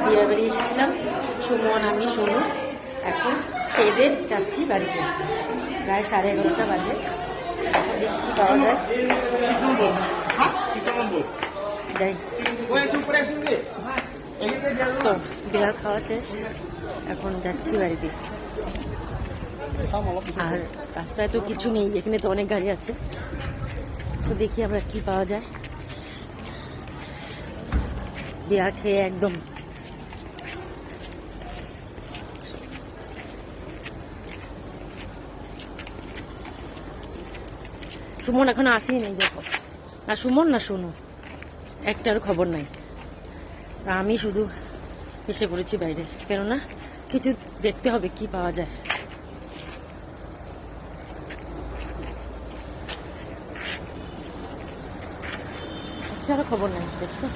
বিয়ে বাড়ি এসেছিলাম, সুমন আমি সোনু। এখন খেয়ে যাচ্ছি বাড়িতে, প্রায় 11:30 বাজে। এখন দেখি পাওয়া যায়, যাই। তো বিড়াল খাওয়া শেষ, এখন যাচ্ছি বাড়িতে। আর রাস্তায় তো কিছু নেই, এখানে তো অনেক গাড়ি আছে, তো দেখি আমরা কি পাওয়া যায়। বিড়াল খেয়ে একদম সুমন এখনো আসেই নেই, দেখো, না সুমন না সোনু, একটার খবর নাই। আমি শুধু এসে পড়েছি বাইরে, কেননা কিছু দেখতে হবে কি পাওয়া যায়। একটারও খবর নাই, দেখছো।